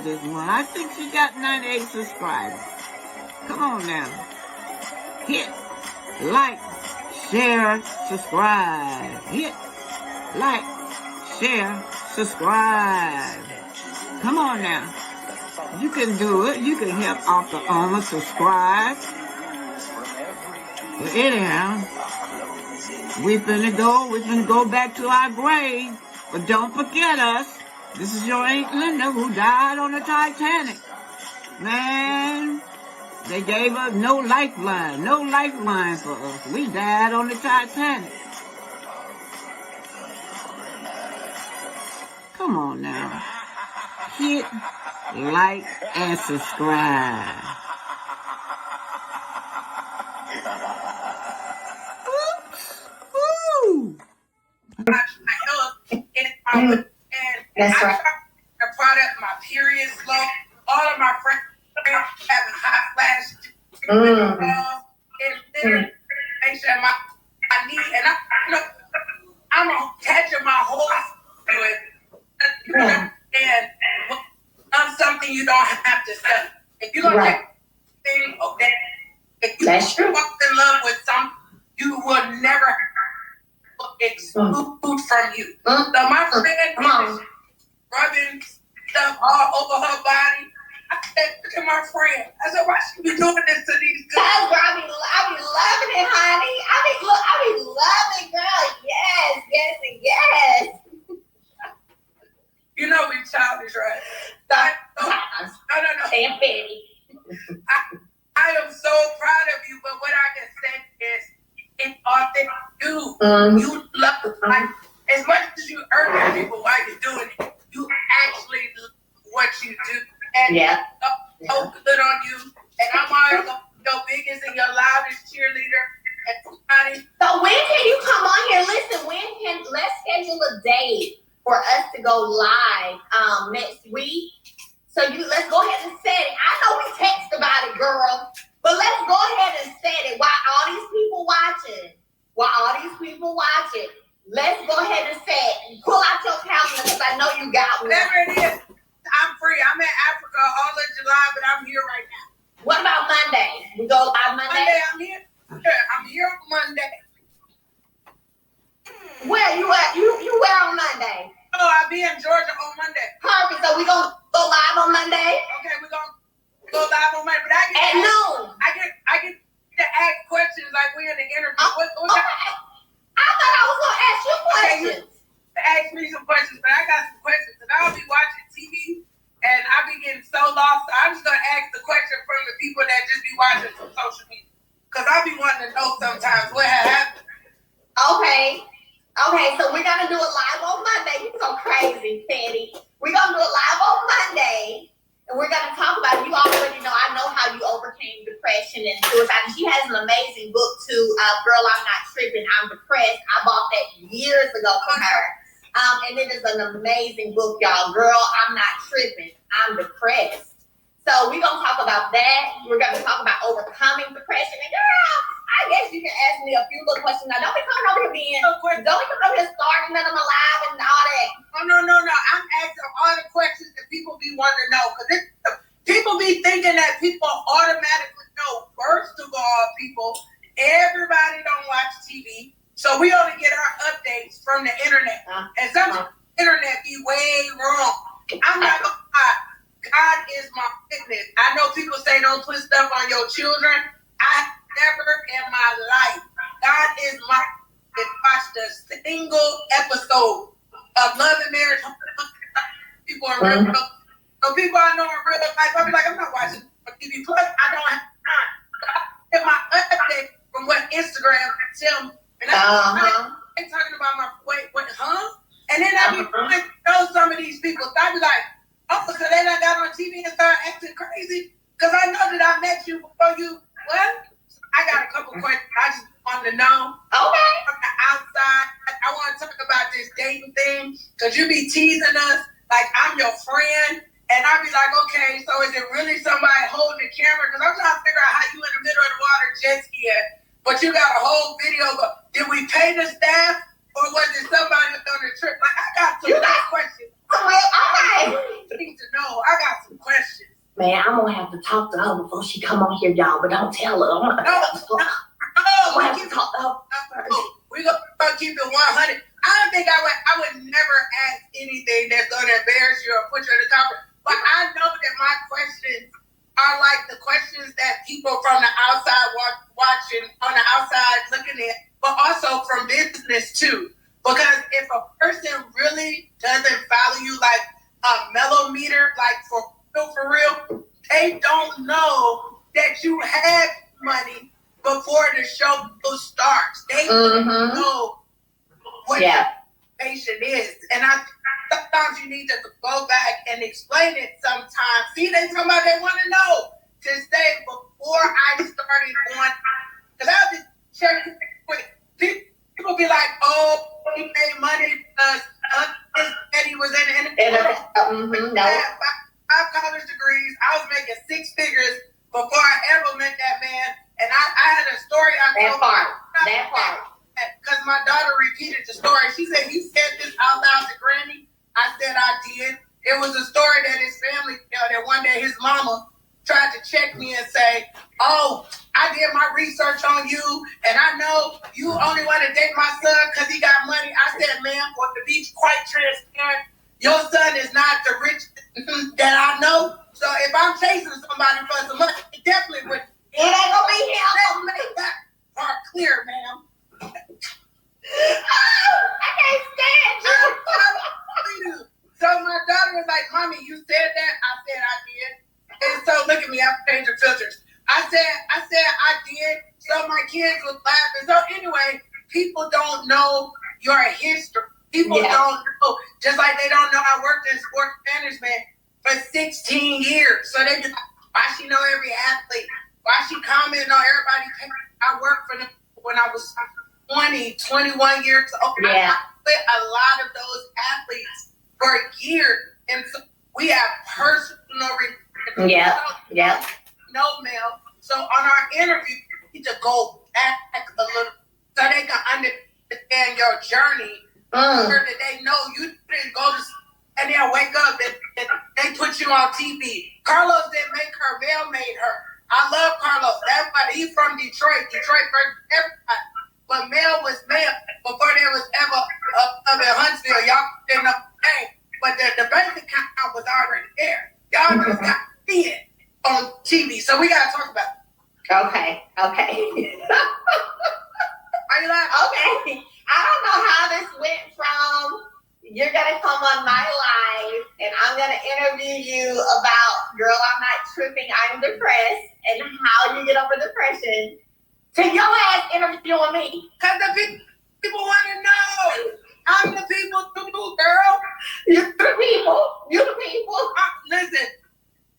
this one. I think she got 98 subscribers. Come on now. Hit, like, share, subscribe. Hit, like, share, subscribe. Come on now. You can do it. You can help out the owner subscribe. But anyhow, we finna go back to our grave. But don't forget us. This is your Aunt Linda who died on the Titanic. Man, they gave us no lifeline for us. We died on the Titanic. Come on now. Hit, like, and subscribe. That's right. The product, my period slow. All of my friends having hot flash. And then make sure my knee and I'm attaching my whole to it. And I'm something you don't have to say. If you don't take thing of that, if you fall in love with something, you will never exclude from you. So my friend was rubbing stuff all over her body. I said, look at my friend. I said, why she be doing this to these girls? I be loving it, honey. I be loving, girl. Yes, and yes. You know we childish, right? No. And petty. I am so proud of you, but what I can say is it's authentic. You love life. As much as you earn people while you're doing it, you actually love what you do. And so good on you. And I'm always your biggest and your loudest cheerleader. So when can you come on here? Listen, let's schedule a date for us to go live next week. So let's go ahead and set it. I know we text about it, girl, but let's go ahead and set it while all these people watch it. Let's go ahead and set it. Pull out your calendar because I know you got one. Whatever it is, I'm free. I'm in Africa all of July, but I'm here right now. What about Monday? We go live Monday? Monday, I'm here. I'm here on Monday. Where you at? You where on Monday? Oh, I'll be in Georgia on Monday. Perfect. So we gonna go live on Monday? Okay, we're gonna go live on Monday. But at noon. I get to ask questions like we're in the interview. Okay. I thought I was gonna ask you questions. To ask me some questions, but I got some questions, and I'll be watching TV, and I'll be getting so lost. So I'm just gonna ask the question from the people that just be watching some social media, cause I'll be wanting to know sometimes what had happened. Okay, so we're gonna do it live on Monday. You're so crazy, Teddy. We're gonna do it live on Monday, and we're gonna talk about. You already know. I know how you overcame depression and suicide. She has an amazing book too. Girl, I'm Not Tripping. I'm Depressed. I bought that years ago from her. And it is an amazing book, y'all. Girl, I'm not tripping. I'm depressed. So we're gonna talk about that. We're gonna talk about overcoming depression. And girl, I guess you can ask me a few little questions. Now, don't be coming over here starting them alive and all that. No. I'm asking all the questions that people be wanting to know. Because people be thinking that people automatically know. First of all, everybody don't watch TV. So we only get our updates from the internet. And sometimes the internet be way wrong. I'm not going to lie. God is my witness. I know people say don't put stuff on your children. I never in my life. God is my witness. Watched a single episode of Love and Marriage. People in real life. So people I know in real life, I'll be like, I'm not watching TV. Plus, I don't have time. Get my update from what Instagram tell me. And I'm talking about my and then I be trying to know some of these people. So I be like, oh, so they done got on TV and start acting crazy? Because I know that I met you before you. Well, I got a couple questions. I just wanted to know. Okay. From the outside, I want to talk about this dating thing because you be teasing us like I'm your friend. And I be like, okay, so is it really somebody holding the camera? Because I'm trying to figure out how you in the middle of the water jet skiing, but you got a whole video. Did we pay the staff, or was it somebody on the trip? Like, I got some questions. Okay. I need to know. I got some questions. Man, I'm gonna have to talk to her before she come on here, y'all. But don't tell her. I'm gonna have to talk to her first. We're gonna keep it 100. I don't think I would never ask anything that's gonna embarrass you or put you in the top. But I know that my questions are like the questions that people from the outside watching on the outside looking at, but also from business too. Because if a person really doesn't value you like a millimeter, like for real, they don't know that you have money before the show starts. They don't know what your patient is. And sometimes you need to go back and explain it sometimes. See, they talking about they want to know to say before I started going, because I'll just check it quick. People be like, oh, he made money because he was in the five college degrees. I was making 6 figures before I ever met that man. And I had a story I told That part. because my daughter repeated the story. She said, "You said this out loud to Granny?" I said, "I did." It was a story that his family, that one day his mama tried to check me and say, "Oh, I did my research on you, and I know you only want to date my son because he got money." I said, "Ma'am, for to be quite transparent, your son is not the richest that I know. So if I'm chasing somebody for some money, it definitely would. It ain't gonna be him. Make that part clear, ma'am." I can't stand you. So my daughter was like, "Mommy, you said that?" I said, "I did." And so look at me, I'm changing filters. I said I did. So my kids was laughing. So anyway, people don't know your history. People don't know, just like they don't know I worked in sports management for 16 years. So they just, why she know every athlete? Why she commenting on everybody? I worked for them when I was 20, 21 years old. Yeah. I with a lot of those athletes for years. And so we have personal Yeah. No, Mel. So on our interview, we need to go back a little so they can understand your journey. That they know you didn't go to and they'll wake up and they put you on TV. Carlos didn't make her, Mel made her. I love Carlos. That's why he's from Detroit. Detroit first everybody. But Mel was Mel before there was ever up in Huntsville. Y'all didn't know the name. But the bank account was already there. Y'all just got to see it on TV. So we got to talk about it. Okay. Are you laughing? Okay. I don't know how this went from you're going to come on my live and I'm going to interview you about, girl, I'm not tripping, I'm depressed, and how you get over depression, to your ass interviewing me. Because the people want to know. I'm the people too, girl. You're the people. Listen,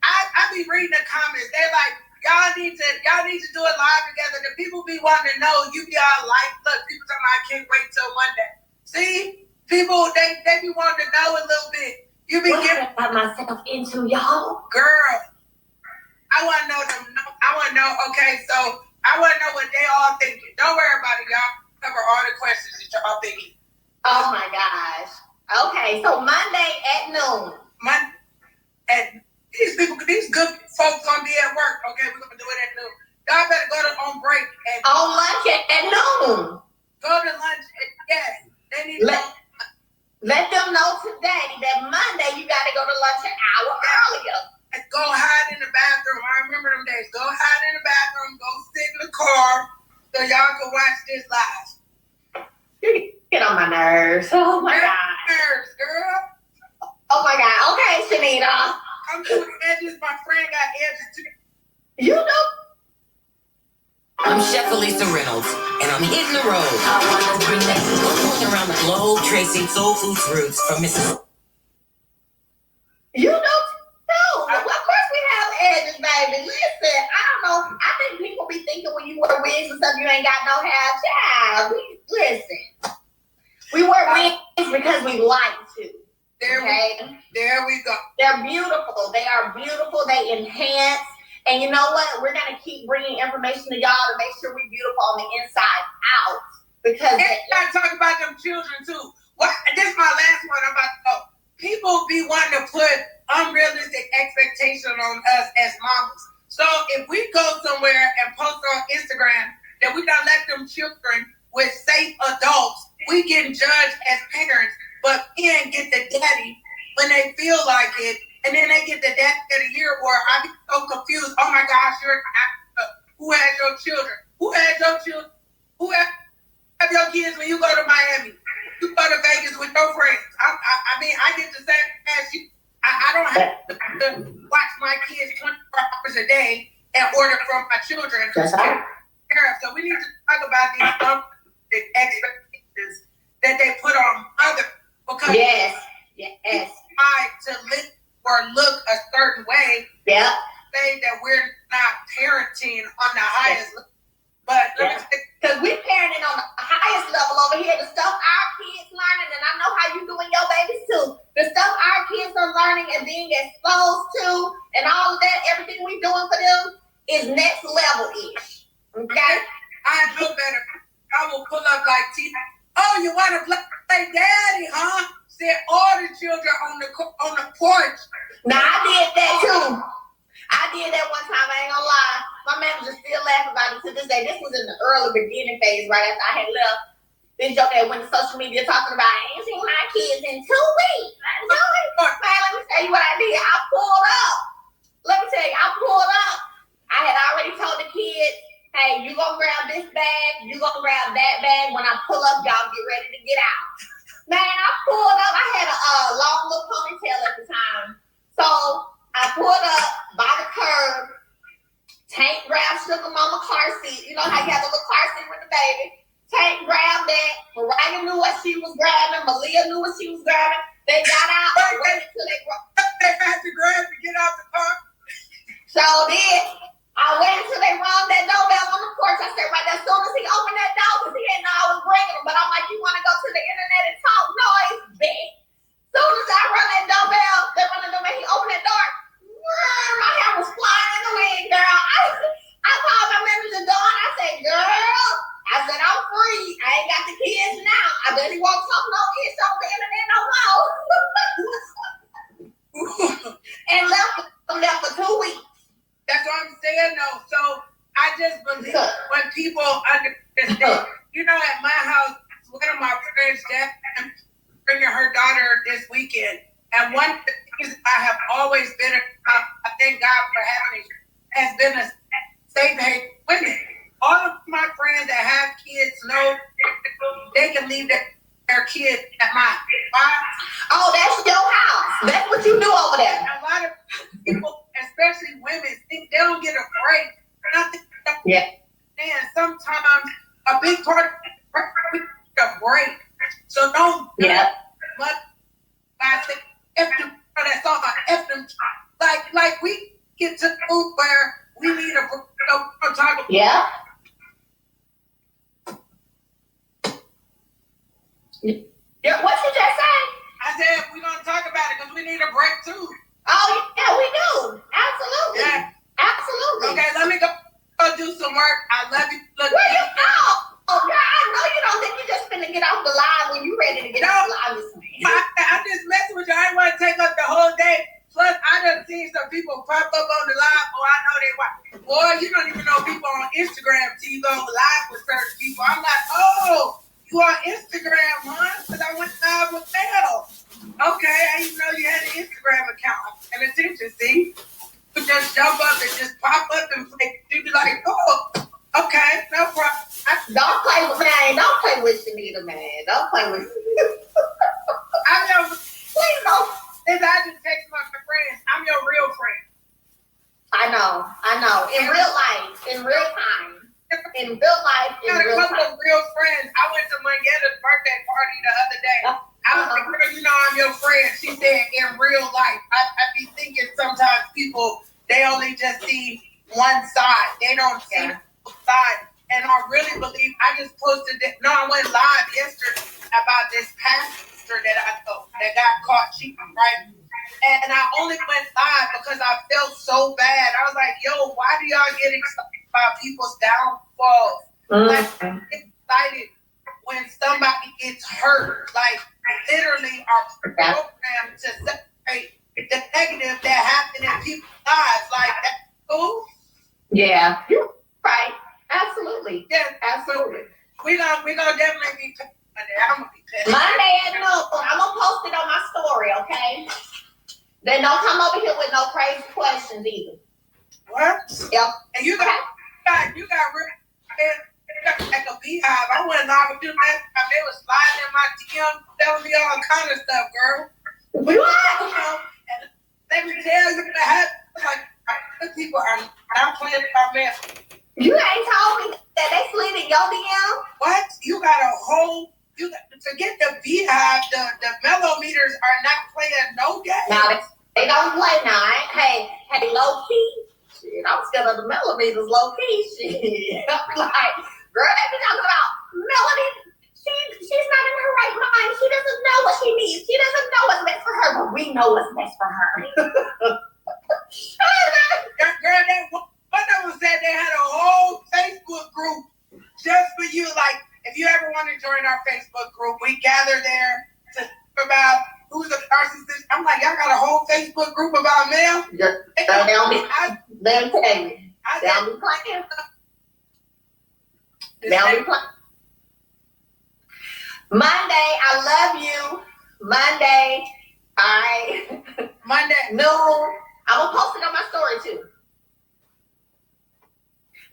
I be reading the comments. They're like, y'all need to do it live together. The people be wanting to know. You be all like, look, people talking about I can't wait till Monday. See? People, they be wanting to know a little bit. You be getting got myself into, y'all. Girl, I want to know them. I want to know, okay, so I want to know what they all thinking. Don't worry about it, y'all. Cover all the questions that y'all thinking. Oh my gosh. Okay, so Monday at noon. And these good folks gonna be at work. Okay, we're gonna do it at noon. Y'all better go on break on lunch at noon. Go to lunch. Yes, they need to let them know today that Monday you got to go to lunch an hour earlier. Go hide in the bathroom. I remember them days. Go hide in the bathroom. Go sit in the car so y'all can watch this live. You get on my nerves. Oh my God. Nerves, girl. Oh my God. Okay, Shanita. Come to the edges. My friend got edges too. You know. I'm Chef Elisa Reynolds, and I'm hitting the road. I want to bring that going around the globe, tracing soul food's roots from Mississippi. You know, no. Of course we have edges, baby. Listen, I don't know. I think people be thinking when you wear wigs and stuff, you ain't got no hair. Child, listen. We wear wigs because we like to. There we go. They're beautiful. They are beautiful. They enhance. And you know what? We're going to keep bringing information to y'all to make sure we're beautiful on the inside out. Because you got to talk about them children too. This is my last one I'm about to go. People be wanting to put unrealistic expectation on us as mamas. So if we go somewhere and post on Instagram that we don't let them children with safe adults, we getting judged as parents, but men get the daddy when they feel like it, and then they get the daddy of the year award. I be so confused. Oh my gosh, who has your children? Who has your children? Who have your kids when you go to Miami? You go to Vegas with your friends. I mean, I get the same as you. I don't have to watch my kids 24 hours a day and order from my children. That's right. So we need to talk about these expectations that they put on others, because yes. try to live or look a certain way. Yeah. Say that we're not parenting on the highest level. But because we parenting on the highest level over here, the stuff our kids learning, and I know how you doing your babies too. The stuff our kids are learning and being exposed to, and all of that, everything we doing for them is next level-ish. Okay? I know better. I will pull up like T. Oh, you want to play daddy, huh? Said all the children on the porch. Now I did that too. I did that one time. I ain't gonna lie. My manager still laugh about it to this day. This was in the early beginning phase, right after I had left. This joke that went to social media talking about, I ain't seen my kids in 2 weeks. Man, let me tell you what I did. I pulled up. Let me tell you, I pulled up. I had already told the kids, hey, you gonna grab this bag, you gonna grab that bag. When I pull up, y'all get ready to get out. Man, I pulled up. I had a long little ponytail at the time. So I pulled up by the curb. Tank grabbed Sugar Mama car seat. You know how you have a little car seat with the baby. Tank grabbed that. Mariah knew what she was grabbing. Malia knew what she was grabbing. They got out. I waited till they had to grab to get out the car. So did. I waited till they rung that doorbell on the porch. I said right there, as soon as he opened that door, because he didn't know I was bringing him. But I'm like, you want to go to the internet and talk noise, bitch? As soon as I run that doorbell, they run the doorbell, he opened that door. My hair was flying in the wind, girl. I called my manager, Dawn. I said, girl, I said, I'm free. I ain't got the kids now. I bet he won't talk no kids on the internet no more. And left for 2 weeks. That's what I'm saying, though. So I just believe when people understand. You know, at my house, one of my friends, Jeff, bringing her daughter this weekend. And one of the things I have always been, I thank God for having it, has been a safe haven women. All of my friends that have kids know they can leave their kids at mine. Oh, that's your house. That's what you do over there. A lot of people, especially women, think they don't get a break. And I think and sometimes a big part of we get a break. So don't much I say F them, that's all I F them. Like we get to the point where we need a break. Yeah. Yeah, what you just say? I said we're gonna talk about it because we need a break too. Oh yeah, we do. Absolutely. Yeah. Absolutely. Okay, let me go do some work. I love you. Look, where you go? Oh God, I know you don't think you just finna get off the line when you ready to get off the line this week. I just messing with you. I ain't want to take up the whole day. Plus, I done seen some people pop up on the live. Oh, I know they watch. Boy, you don't even know people on Instagram till you go live with certain people. I'm like, oh, you on Instagram, huh? Because I went live with Mel. Okay, I didn't know you had an Instagram account. And attention, see? You just jump up and just pop up and play. You be like, oh, okay, no problem. Don't play with me. Don't play with Shanita, man. Don't play with me. I know. Please don't. I just text my friends. I'm your real friend. I know. In real life, in real time. In real life, in real time. I got a couple of real friends. I went to Mangetta's birthday party the other day. I was like, girl, you know I'm your friend. She said, in real life. I be thinking sometimes people, they only just see one side. They don't see the side. And I really believe, I just posted it. No, I went live yesterday about this pastor that I know that got caught cheating, right? And I only went live because I felt so bad. I was like, yo, why do y'all get excited about people's downfalls? Like, I get excited when somebody gets hurt. Like, literally, our program to separate the negative that happened in people's lives. Like, that's cool. Yeah, you're right. Absolutely. Yeah, Absolutely. We're gonna definitely be petty. I'm gonna be petty. Monday at noon. I'm gonna post it on my story, okay? Then don't come over here with no crazy questions either. What? Yep. And you got real like a beehive. I wouldn't know how to do that. They was sliding in my DM, telling me all kind of stuff, girl. What? And let me tell you what happened. Like, people are not playing with our man. You ain't told me that they slid in your DM. What? You got a whole. Forget the beehive. The millimeters are not playing no game. Now they don't play now. Hey, low key. Shit, I'm scared of the millimeters, low key. Shit, I'm like, girl, they be talking about Melanie. She's not in her right mind. She doesn't know what she needs. She doesn't know what's best for her, but we know what's best for her. Girl, one of them said they had a whole Facebook group just for you. Like, if you ever want to join our Facebook group, we gather there to talk about who's the narcissist. I'm like, y'all got a whole Facebook group about Mel? They don't be playing. They don't be playing. Monday, I love you. Monday, Monday. No. I'm going to post it on my story, too.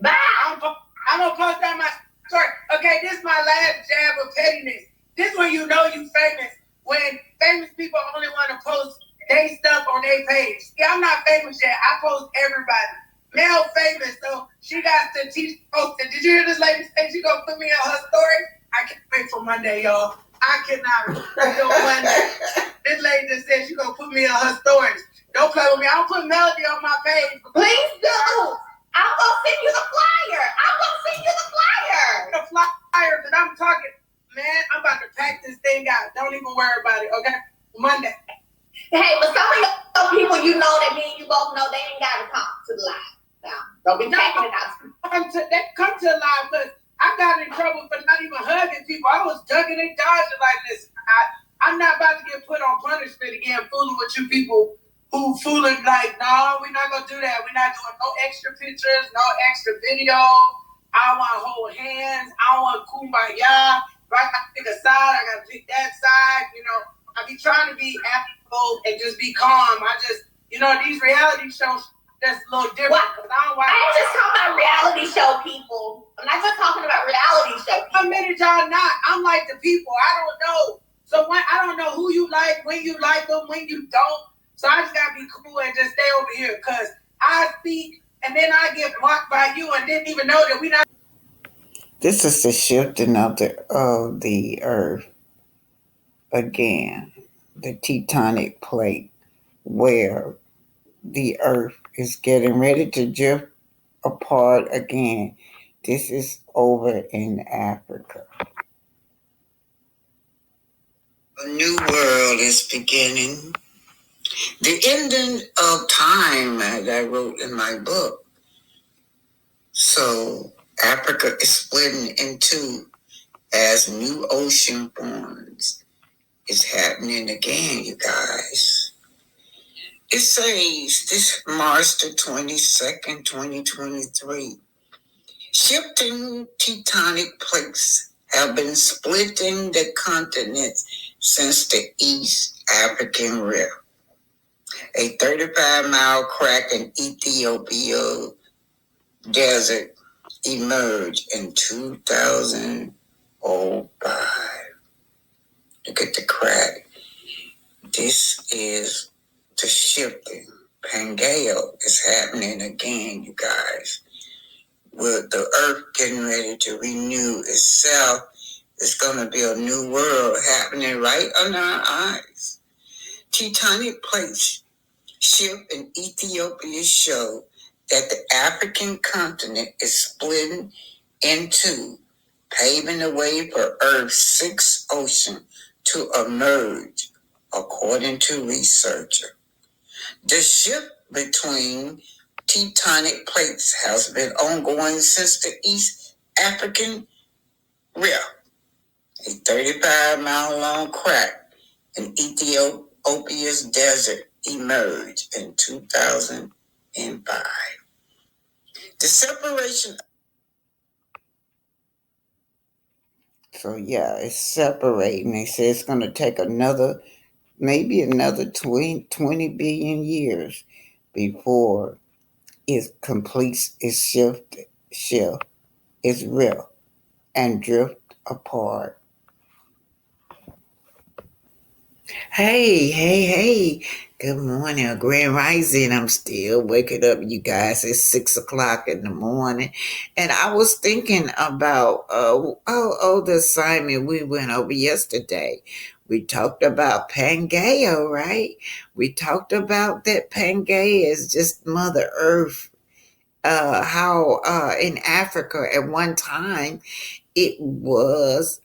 Bye. I'm going to post on my story. Okay, this is my last jab of pettiness. This when you know you famous. When famous people only want to post their stuff on their page. Yeah, I'm not famous yet. I post everybody. Mel famous, so she got to teach posting. Did you hear this lady say she gonna put me on her story? I can't wait for Monday, y'all. I cannot wait till Monday. This lady just said she gonna put me on her stories. Don't play with me. I'll put Melody on my page. Please do. I'm gonna send you the flyer. The flyer that I'm talking. Man, I'm about to pack this thing out. Don't even worry about it, okay? Monday. Hey, but some of those people you know that me and you both know they ain't gotta come to the live. Now, don't be packing it out. They come to the live, but I got in trouble for not even hugging people. I was ducking and dodging like this. I'm not about to get put on punishment again, fooling with you people who fooling like, no, we're not gonna do that. We're not doing no extra pictures, no extra video. I want to hold hands. I want kumbaya. If I gotta pick a side, I gotta pick that side. You know, I be trying to be affable and just be calm. These reality shows, that's a little different. I ain't just talking about reality show people. I'm not just talking about reality show people. How many y'all not? I'm like the people. I don't know. So I don't know who you like, when you like them, when you don't. So I just gotta be cool and just stay over here, because I speak and then I get blocked by you and didn't even know that we not. This is the shifting of the earth again, the tectonic plate, where the earth is getting ready to drift apart again. This is over in Africa. A new world is beginning. The ending of time, as I wrote in my book. So Africa is splitting in two as new ocean forms. It's happening again, you guys. It says this March the 22nd, 2023, shifting tectonic plates have been splitting the continent since the East African Rift. A 35-mile crack in Ethiopia desert emerged in 2005. Look at the crack. This is the shifting. Pangea is happening again, you guys. With the earth getting ready to renew itself, it's going to be a new world happening right under our eyes. Tectonic plates shift in Ethiopia show that the African continent is splitting in two, paving the way for Earth's sixth ocean to emerge, according to researchers. The shift between tectonic plates has been ongoing since the East African Rift, a 35-mile long crack in Ethiopia's desert emerged in 2005. The separation. So yeah, it's separating. They say it's going to take maybe another 20 billion years before it completes its shift, its real, and drift apart. Hey. Good morning, or grand rising. I'm still waking up, you guys. It's 6 o'clock in the morning. And I was thinking about the assignment we went over yesterday. We talked about Pangea, right? We talked about that Pangea is just Mother Earth. How in Africa at one time it was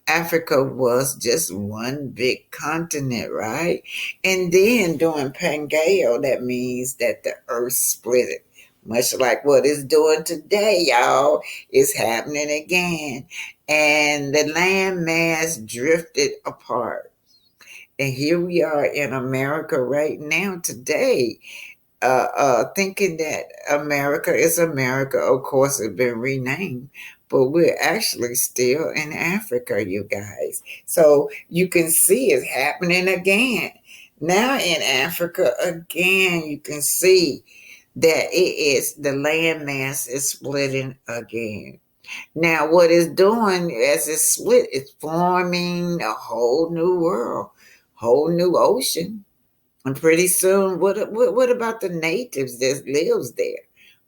Africa was just one big continent, right? And then during Pangea, that means that the earth split it. Much like what it's doing today, y'all. It's happening again. And the land mass drifted apart. And here we are in America right now today, thinking that America is America. Of course, it's been renamed, but we're actually still in Africa, you guys. So you can see it's happening again. Now in Africa, again, you can see that the landmass is splitting again. Now, what it's doing as it's split, it's forming a whole new world, whole new ocean. And pretty soon, what about the natives that lives there?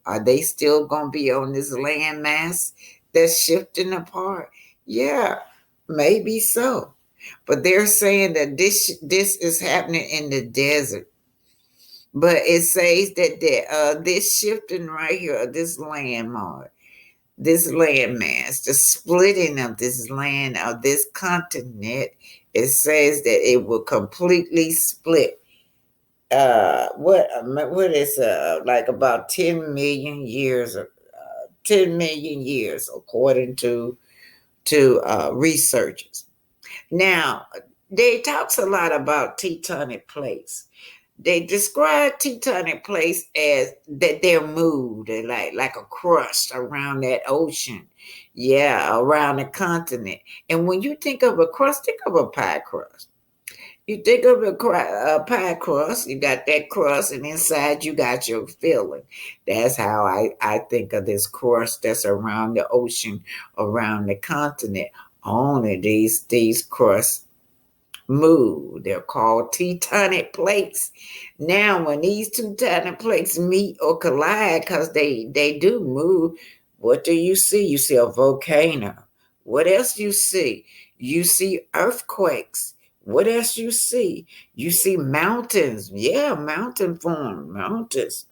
Are they still going to be on this landmass that's shifting apart? Yeah, maybe so. But they're saying that this is happening in the desert. But it says that this shifting right here, this landmass, the splitting of this land, of this continent, it says that it will completely split. What is like about 10 million years, 10 million years according to researchers. Now they talks a lot about tectonic plates. They describe tectonic plates as that they're moved, they're like a crust around that ocean, yeah, around the continent. And when you think of a crust, think of a pie crust. You think of a pie crust, you got that crust, and inside you got your filling. That's how I think of this crust that's around the ocean, around the continent. Only these crusts move. They're called tectonic plates. Now, when these two tectonic plates meet or collide, because they do move, what do you see? You see a volcano. What else you see? You see earthquakes. What else you see? You see mountains. Yeah, mountain form, mountains.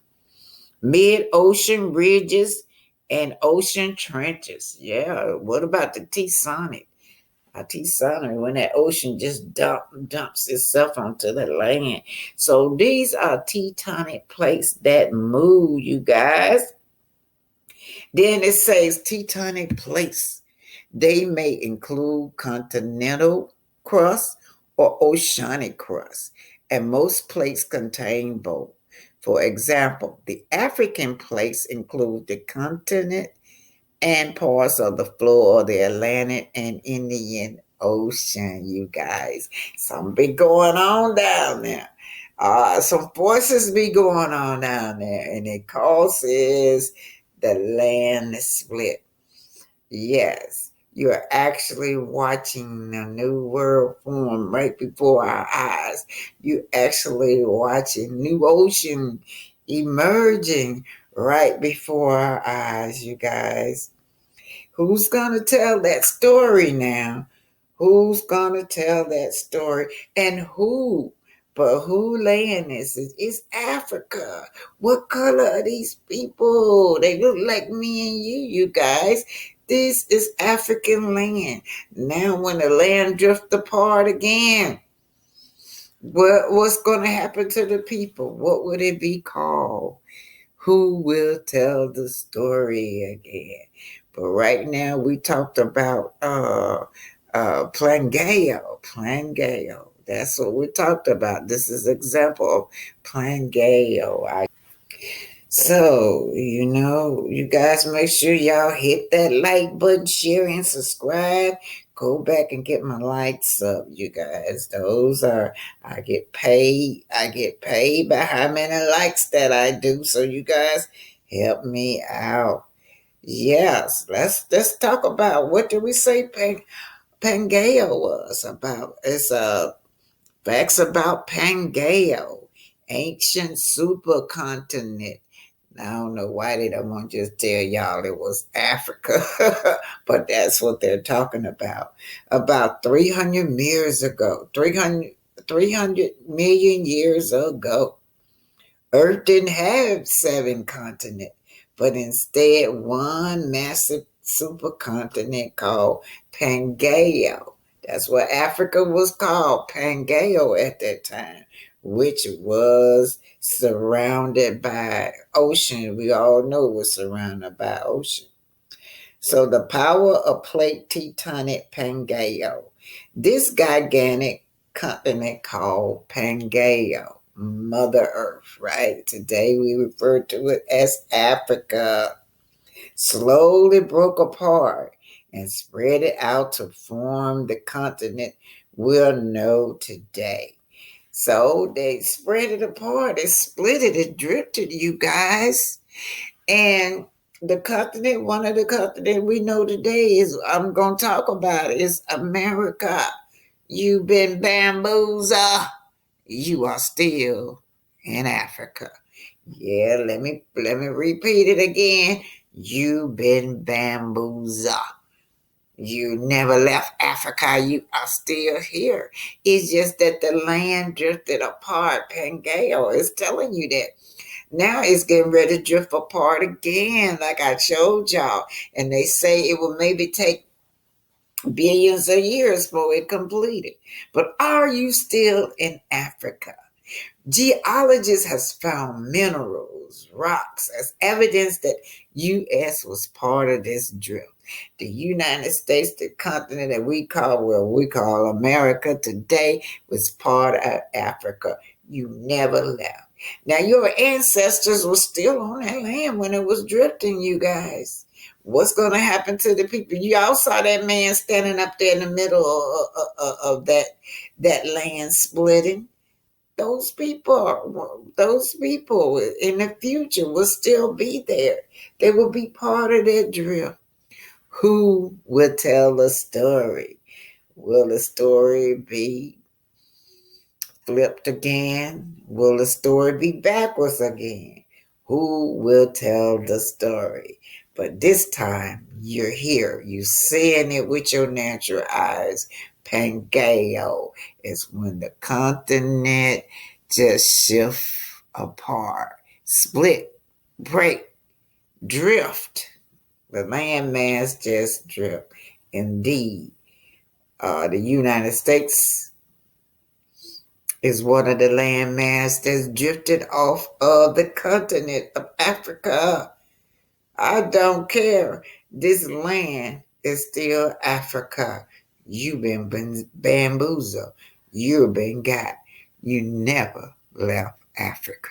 Mid-ocean ridges and ocean trenches. Yeah, what about the Tectonic? Tectonic, when that ocean just dumps itself onto the land. So these are tectonic plates that move, you guys. Then it says tectonic plates. They may include continental crust or oceanic crust, and most plates contain both. For example, the African plates include the continent and parts of the floor of the Atlantic and Indian Ocean, you guys. Something be going on down there. Some forces be going on down there, and it causes the land split. Yes, you're actually watching a new world form right before our eyes. You're actually watching new ocean emerging right before our eyes, you guys. Who's going to tell that story now? Who's going to tell that story? And who? But who land this? It's Africa. What color are these people? They look like me and you guys. This is African land. Now when the land drifts apart again, what's going to happen to the people? What would it be called? Who will tell the story again? But right now we talked about Pangea. That's what we talked about. This is example of Pangea. So, you guys make sure y'all hit that like button, share, and subscribe. Go back and get my likes up, you guys. I get paid. I get paid by how many likes that I do. So you guys help me out. Yes, let's talk about what did we say Pangea was about. It's facts about Pangea, ancient supercontinent. I don't know why they don't want to just tell y'all it was Africa, but that's what they're talking about. About 300 years ago, 300 million years ago, Earth didn't have 7 continents, but instead one massive supercontinent called Pangea. That's what Africa was called, Pangea at that time, which was surrounded by ocean. We all know it was surrounded by ocean. So the power of plate Tectonic Pangea. This gigantic continent called Pangea, Mother Earth, right? Today we refer to it as Africa, slowly broke apart and spread it out to form the continent we'll know today. So they spread it apart, they split it, it drifted, you guys. And the continent, one of the continents we know today is, I'm going to talk about it, is America. You've been bamboozled. You are still in Africa. Yeah, let me repeat it again. You've been bamboozled. You never left Africa. You are still here. It's just that the land drifted apart. Pangea is telling you that. Now it's getting ready to drift apart again, like I showed y'all. And they say it will maybe take billions of years before it completed. But are you still in Africa? Geologists has found minerals, rocks, as evidence that U.S. was part of this drift. The United States, the continent that we call America today, was part of Africa. You never left. Now, your ancestors were still on that land when it was drifting, you guys. What's going to happen to the people? Y'all saw that man standing up there in the middle of that land splitting. Those people in the future will still be there. They will be part of that drift. Who will tell the story? Will the story be flipped again? Will the story be backwards again? Who will tell the story? But this time, you're here. You're seeing it with your natural eyes. Pangea is when the continent just shift apart, split, break, drift. The landmass just drift. Indeed, the United States is one of the landmass that's drifted off of the continent of Africa. I don't care. This land is still Africa. You've been bamboozled. You've been got. You never left Africa.